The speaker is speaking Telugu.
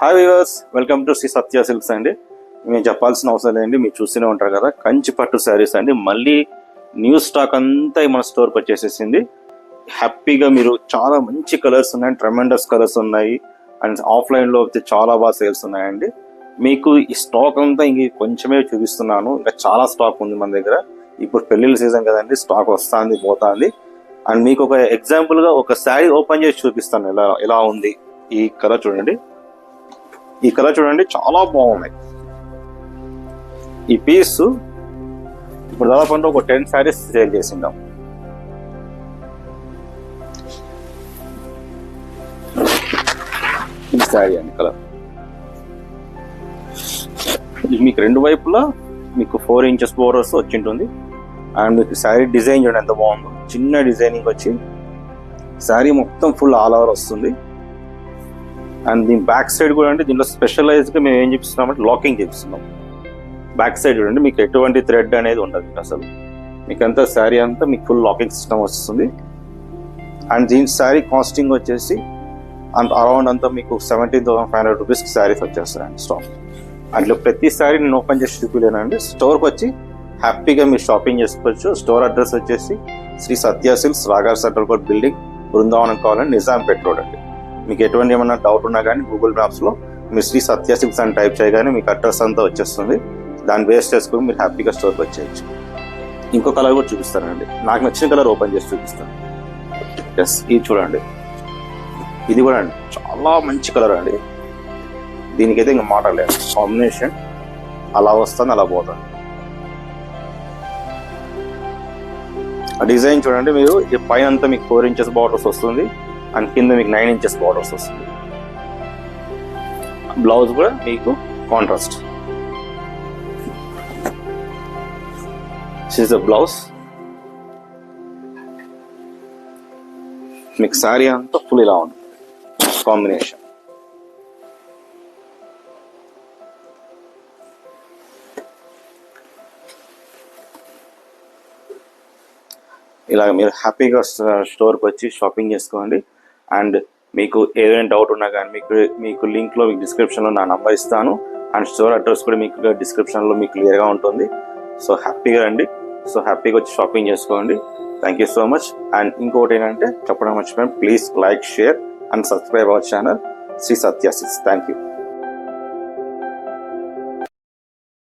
Hi viewers, welcome to Sri Satya silks అండి. మేము చెప్పాల్సిన అవసరం లేదండి, మీరు చూస్తూనే ఉంటారు కదా. కంచి పట్టు శారీస్ అండి. మళ్ళీ న్యూ స్టాక్ అంతా మన స్టోర్కి వచ్చేసేసింది. హ్యాపీగా మీరు చాలా మంచి కలర్స్ ఉన్నాయి, ట్రెమెండస్ కలర్స్ ఉన్నాయి. అండ్ ఆఫ్లైన్లో అయితే చాలా బాగా సేల్స్ ఉన్నాయండి. మీకు ఈ స్టాక్ అంతా ఇంక కొంచెమే చూపిస్తున్నాను, ఇంకా చాలా స్టాక్ ఉంది మన దగ్గర. ఇప్పుడు పెళ్ళిళ్ళ సీజన్ కదండి, స్టాక్ వస్తుంది పోతుంది. అండ్ మీకు ఒక ఎగ్జాంపుల్గా ఒక శారీ ఓపెన్ చేసి చూపిస్తాను ఎలా ఉంది. ఈ కలర్ చూడండి, ఈ కలర్ చూడండి, చాలా బాగున్నాయి. ఈ పీస్ ఇప్పుడు దాదాపు అంటే ఒక 10 శారీస్ సేల్ చేసిందాం. ఈ శారీ అండి కలర్. మీకు రెండు వైపులా మీకు 4 ఇంచెస్ బోర్డర్స్ వచ్చి ఉంటుంది. అండ్ మీకు శారీ డిజైన్ చూడండి ఎంత బాగుందో. చిన్న డిజైనింగ్ వచ్చి శారీ మొత్తం ఫుల్ ఆల్ ఓవర్ వస్తుంది. అండ్ దీని బ్యాక్ సైడ్ కూడా అంటే దీంట్లో స్పెషలైజ్గా మేము ఏం చూపిస్తున్నామంటే లాకింగ్ చేపిస్తున్నాం. బ్యాక్ సైడ్ చూడండి, మీకు ఎటువంటి థ్రెడ్ అనేది ఉండదు అసలు. మీకు అంతా శారీ అంతా మీకు ఫుల్ లాకింగ్ సిస్టమ్ వస్తుంది. అండ్ దీని శారీ కాస్టింగ్ వచ్చేసి అరౌండ్ అంతా మీకు 17,500 రూపీస్కి శారీస్ వచ్చేస్తాయండి స్టాక్. అట్లా ప్రతి శారీ నేను ఓపెన్ చేసి చూపిలేనండి. స్టోర్కి వచ్చి హ్యాపీగా మీరు షాపింగ్ చేసుకోవచ్చు. స్టోర్ అడ్రస్ వచ్చేసి శ్రీ సత్య సిల్క్స్, రాగార్ సెంట్రల్ కోర్ట్ బిల్డింగ్, బృందావనం కావాలని, నిజాంపేట్ రోడ్ అండి. మీకు ఎటువంటి ఏమన్నా డౌట్ ఉన్నా కానీ గూగుల్ మ్యాప్స్లో మీరు శ్రీ సత్య సిల్క్స్ అని టైప్ చేయగానే మీకు అడ్రస్ అంతా వచ్చేస్తుంది. దాన్ని బేస్ చేసుకుని మీరు హ్యాపీగా స్టోర్కి వచ్చేయచ్చు. ఇంకో కలర్ కూడా చూపిస్తానండి, నాకు నచ్చిన కలర్ ఓపెన్ చేసి చూపిస్తాను. ఎస్, ఇది చూడండి, ఇది కూడా అండి చాలా మంచి కలర్ అండి. దీనికైతే ఇంకా మాట్లాడలేదు, కాంబినేషన్ అలా వస్తుంది, అలా పోతుంది. ఆ డిజైన్ చూడండి, మీరు పైన అంతా మీకు 4 ఇంచెస్ బార్డర్స్ వస్తుంది. అండ్ కింద మీకు 9 ఇంచెస్ బార్డర్స్ వస్తుంది. బ్లౌజ్ కూడా మీకు contrast. This is the blouse. మీకు శారీ అంతా ఫుల్ ఇలా ఉంది కాంబినేషన్. ఇలాగ మీరు హ్యాపీగా స్టోర్కి వచ్చి షాపింగ్ చేసుకోండి. అండ్ మీకు ఏదైనా డౌట్ ఉన్నా కానీ మీకు లింక్లో మీకు డిస్క్రిప్షన్లో నా నంబర్ ఇస్తాను. అండ్ స్టోర్ అడ్రస్ కూడా మీకు డిస్క్రిప్షన్లో మీకు క్లియర్గా ఉంటుంది. సో హ్యాపీగా రండి. సో హ్యాపీగా వచ్చి షాపింగ్ చేసుకోండి. Thank you so much. And ఇంకోటి ఏంటంటే చెప్పడం మర్చిపోయాను, please like, share and subscribe our channel Sri Satya silks. Thank you.